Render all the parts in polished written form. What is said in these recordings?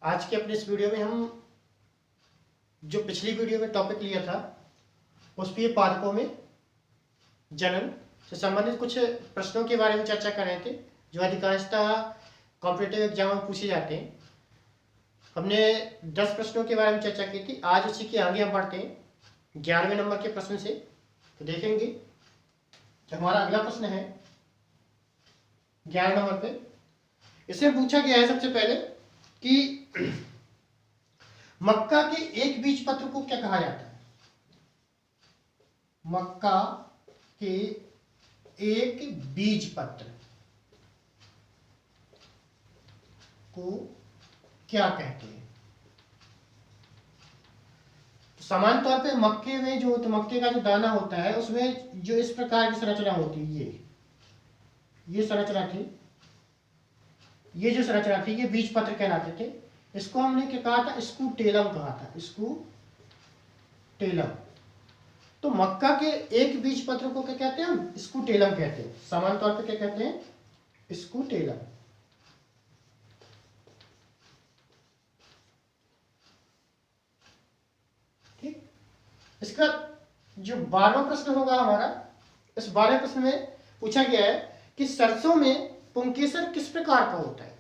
आज के अपने इस वीडियो में हम जो पिछली वीडियो में टॉपिक लिया था उस पर पादपों में जनन से संबंधित कुछ प्रश्नों के बारे में चर्चा कर रहे थे जो अधिकांशतः कॉम्पिटिटिव एग्जाम में पूछे जाते हैं। हमने 10 प्रश्नों के बारे में चर्चा की थी। आज उसी के आगे हम बढ़ते हैं 11वें नंबर के प्रश्न से। तो देखेंगे कि हमारा अगला प्रश्न है 11 नंबर पे। इसमें पूछा गया है सबसे पहले कि मक्का के एक बीज पत्र को क्या कहा जाता है। मक्का के एक बीज पत्र को क्या कहते हैं। सामान्य तौर पे मक्के में जो मक्के का जो दाना होता है उसमें जो इस प्रकार की संरचना होती है, ये संरचना थी, ये जो संरचना थी ये बीज पत्र कहलाते थे। इसको हमने क्या कहा था, स्कूटेलम कहा था, स्कूटेलम। तो मक्का के एक बीज पत्र को क्या कहते हैं हम, स्कूटेलम कहते हैं। सामान्य तौर पे क्या कहते हैं, स्कूटेलम। ठीक। इसका जो 12वां प्रश्न होगा हमारा, इस 12वें प्रश्न में पूछा गया है कि सरसों में पुंकेसर किस प्रकार का होता है।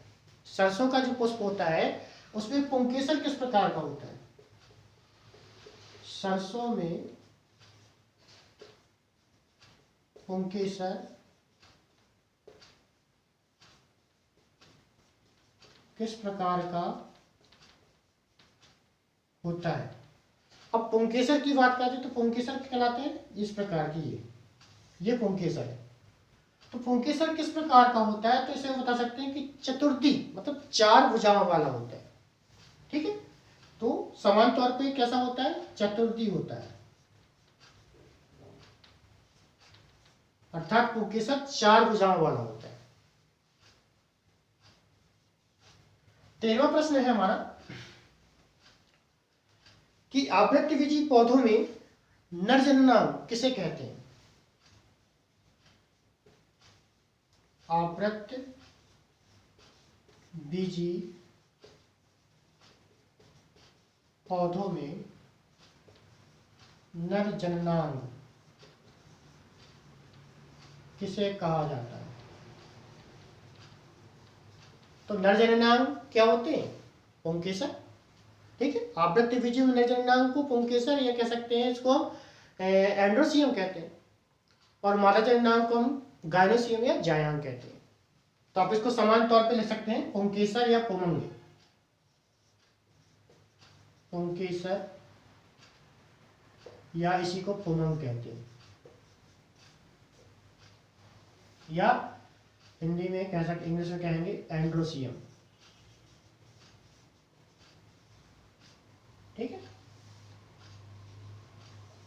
सरसों का जो पुष्प होता है उसमें पुंकेसर किस प्रकार का होता है। सरसों में पुंकेसर किस प्रकार का होता है। अब पुंकेसर की बात करते हैं तो पुंकेसर कहलाते हैं इस प्रकार की, ये पुंकेसर है। तो पुंकेसर किस प्रकार का होता है, तो इसे बता सकते हैं कि चतुर्थी मतलब 4 भुजाओं वाला होता है। ठीक है। तो समान तौर पे कैसा होता है, चतुर्थी होता है, अर्थात पुंकेसर 4 भुजाओं वाला होता है। 13वां प्रश्न है हमारा कि आवृतबीजी पौधों में नरजननांग किसे कहते हैं। आवृतबीजी पौधों में नरजननांग किसे कहा जाता है। तो नरजननांग क्या होते हैं, पुंकेसर। ठीक है। आवृतबीजी में नरजननांग को पुंकेसर या कह सकते हैं, इसको हम एंड्रोसियम कहते हैं, और मादा जननांग को हम गायनोसियम या जायांग कहते हैं। तो आप इसको समान तौर पे लिख सकते हैं पुंकेसर या पुमंग, पुंकेसर या इसी को पुमंग कहते हैं, या हिंदी में कह सकते, इंग्लिश में कहेंगे एंड्रोसियम। ठीक है।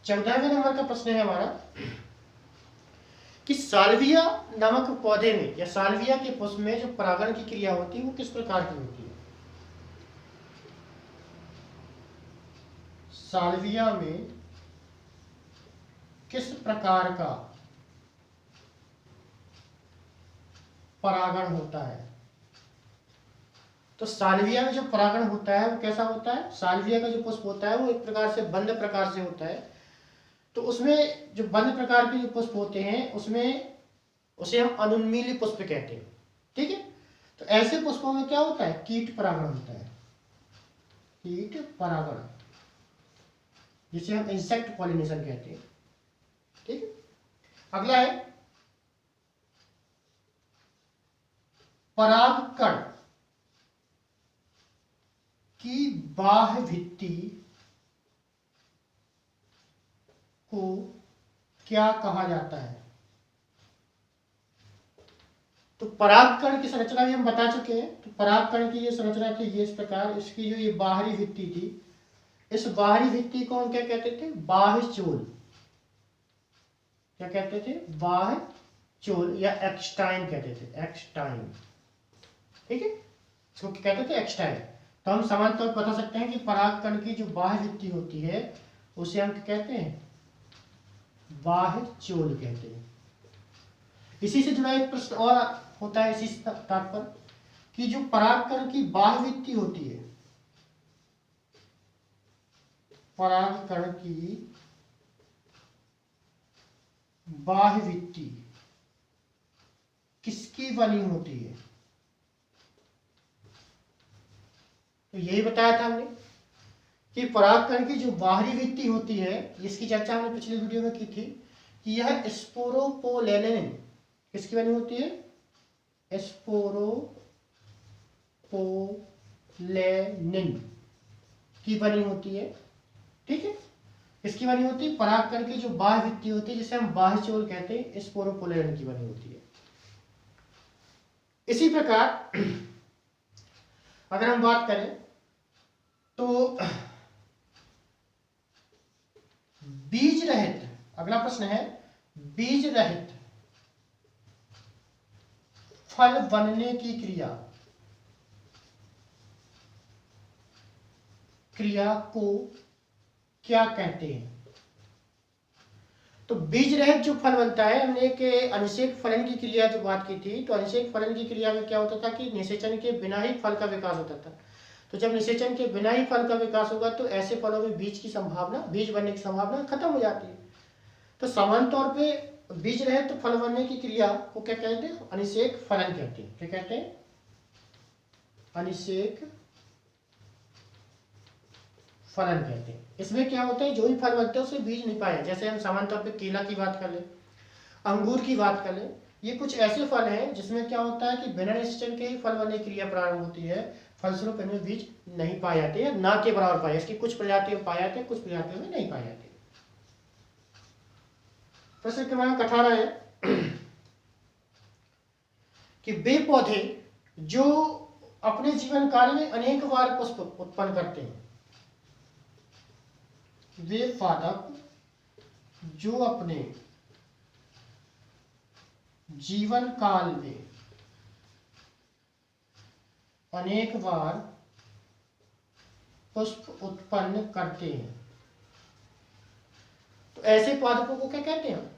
14वें नंबर का प्रश्न है हमारा कि साल्विया नामक पौधे में या साल्विया के पुष्प में जो परागण की क्रिया होती है वो किस प्रकार की होती है। साल्विया में किस प्रकार का परागण होता है। तो साल्विया में जो परागण होता है वो कैसा होता है, साल्विया का जो पुष्प होता है वो एक प्रकार से बंद प्रकार से होता है। तो उसमें जो बंद प्रकार के जो पुष्प होते हैं उसमें उसे हम अनुन्मीली पुष्प कहते हैं। ठीक है। तो ऐसे पुष्पों में क्या होता है, कीट परागण होता है, कीट परागण, जिसे हम इंसेक्ट पॉलिनेशन कहते हैं। ठीक है। अगला है परागकण की बाह्य भित्ति को क्या कहा जाता है। तो परागकण की संरचना भी हम बता चुके हैं। तो परागकण की ये संरचना थी, ये इस प्रकार, इसकी जो ये बाहरी भित्ति थी, इस बाहरी भित्ति को हम क्या कहते थे, बाह्य चोल। क्या कहते थे, बाह्य चोल या एक्सटाइन कहते थे, एक्सटाइन। ठीक है। इसको क्या कहते थे, एक्सटाइन। तो हम समान तौर पर बता सकते हैं कि परागकण की जो बाह्य भित्ति होती है उसे हम क्या कहते हैं, बाह्य चोल कहते हैं। इसी से जुड़ा एक प्रश्न और होता है इसी तात्पर्य कि जो परागकण की बाह्य भित्ति होती है परागकण की बाह्य भित्ति किसकी बनी होती है? तो यही बताया था हमने कि परागकण की जो बाहरी भित्ति होती है, इसकी चर्चा हमने पिछले वीडियो में की थी कि यह स्पोरोपोलेनिन किसकी बनी होती है? स्पोरोपोलेनिन की बनी होती है। ठीक है, इसकी बनी होती है परागकण की जो बाह्य भित्ति होती है, जिसे हम बाह्य चोल कहते हैं, स्पोरोपोलेनिन की बनी होती है। इसी प्रकार अगर हम बात करें तो बीज रहित, अगला प्रश्न है, बीज रहित फल बनने की क्रिया को क्या कहते हैं? तो बीज रहित जो फल बनता है, हमने एक अनिषेक फलन की क्रिया जो बात की थी, तो अनिषेक फलन की क्रिया में क्या होता था कि निषेचन के बिना ही फल का विकास होता था। तो जब निषेचन के बिना ही फल का विकास होगा तो ऐसे फलों में बीज बनने की संभावना खत्म हो जाती है। तो सामान्य तौर पे बीज रहित फल बनने की क्रिया को क्या कहते हैं? अनिषेक फलन कहते हैं। क्या कहते हैं? अनिषेक फलन कहते हैं। इसमें क्या होता है, जो भी फल बनते हैं उसमें बीज नहीं पाया। जैसे हम सामान्य तौर पे केला की बात कर लें, अंगूर की बात कर लें, ये कुछ ऐसे फल हैं जिसमें क्या होता है कि बिना निषेचन के ही फल बनने की क्रिया प्रारंभ होती है, फलस्वरूप इनमें बीज नहीं पाए जाते हैं, ना के बराबर पाए। इसकी कुछ प्रजातियों में पाए जाते हैं, कुछ प्रजातियों में नहीं पाए जाते। प्रश्न क्रमांक 18 है कि वे पौधे जो अपने जीवन काल में अनेक बार पुष्प उत्पन्न करते हैं, वे पादप जो अपने जीवन काल में अनेक बार पुष्प उत्पन्न करते हैं। तो ऐसे पादपों को क्या कहते हैं?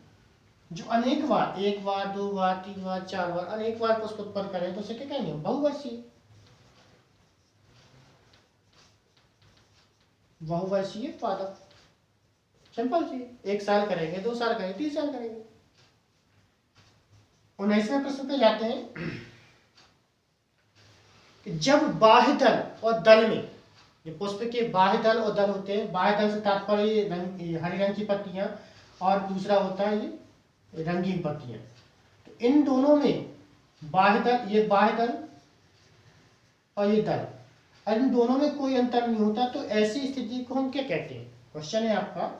जो अनेक बार, एक बार, दो बार, तीन बार, चार बार, अनेक बार पुष्प उत्पन्न करें तो उसे क्या कहेंगे? बहुवर्षीय। बहुवर्षीय पादप, सिंपल सी, 1 साल करेंगे, 2 साल करेंगे, 3 साल करेंगे। 19वें प्रश्न पे जाते हैं कि जब बाह्य दल और दल में, जो पुष्प के बाह्य दल और दल होते हैं, बाह्य दल से तात्पर्य हरे रंग की पत्तियां, और दूसरा होता है ये रंगीन पत्तियां। तो इन दोनों में बाह्य दल, ये बाह्य दल और ये दल, इन दोनों में कोई अंतर नहीं होता, तो ऐसी स्थिति को हम क्या कहते हैं? क्वेश्चन है आपका,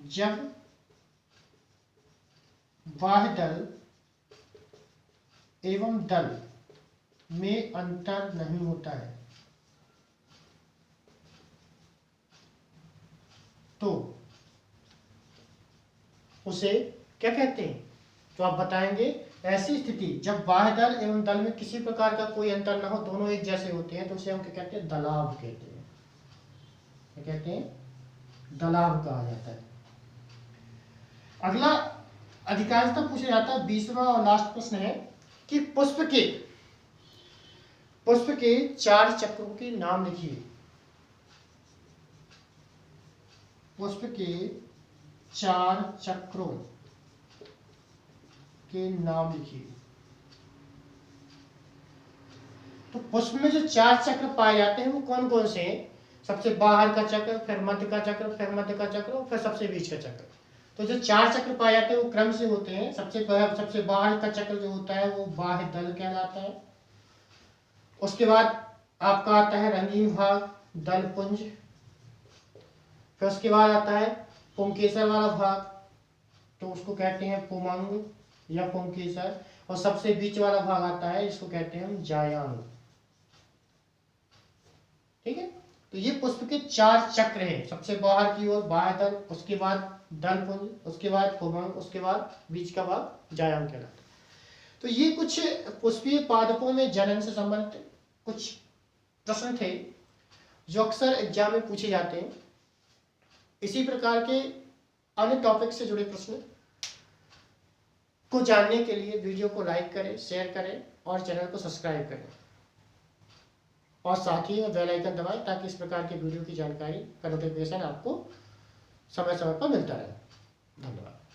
जब बाह्य दल एवं दल में अंतर नहीं होता है तो उसे क्या कहते हैं? तो आप बताएंगे, ऐसी स्थिति जब बाह्य दल एवं दल में किसी प्रकार का कोई अंतर ना हो, दोनों एक जैसे होते हैं, तो उसे हम क्या कहते हैं? दलाभ कहते हैं। क्या कहते हैं? दलाभ कहा जाता है। अगला अधिकांशतः पूछा जाता है, 20वां और लास्ट प्रश्न है कि पुष्प के 4 चक्रों के नाम लिखिए। पुष्प के 4 चक्रों के नाम लिखिए। तो पुष्प में जो 4 चक्र पाए जाते हैं वो कौन कौन से हैं? सबसे बाहर का चक्र, फिर मध्य का चक्र, फिर मध्य का चक्र, और फिर सबसे बीच का चक्र। तो जो 4 चक्र पाए जाते हैं वो क्रम से होते हैं। सबसे बाहर का चक्र जो होता है वो बाह्य दल कहलाता है। उसके बाद आपका आता है रंगीन भाग, दल पुंज। फिर उसके बाद आता है पुंकेसर वाला भाग, तो उसको कहते हैं पुमंग या पुंकेसर। और सबसे बीच वाला भाग आता है, इसको कहते हैं हम जायांग। ठीक है, तो ये पुष्प के 4 चक्र हैं। सबसे बाहर की ओर बाह्य दल, उसके बाद दल पुंज, उसके बाद पुमंग, उसके बाद बीच का भाग जायांग कहलाता है। तो ये कुछ पुष्पीय पादपों में जनन से संबंधित कुछ प्रश्न थे जो अक्सर एग्जाम में पूछे जाते हैं। इसी प्रकार के अन्य टॉपिक से जुड़े प्रश्न को जानने के लिए वीडियो को लाइक करें, शेयर करें और चैनल को सब्सक्राइब करें। और साथ ही में बेल आइकन दबाएं ताकि इस प्रकार की वीडियो की जानकारी का नोटिफिकेशन आपको समय समय पर मिलता रहे। धन्यवाद।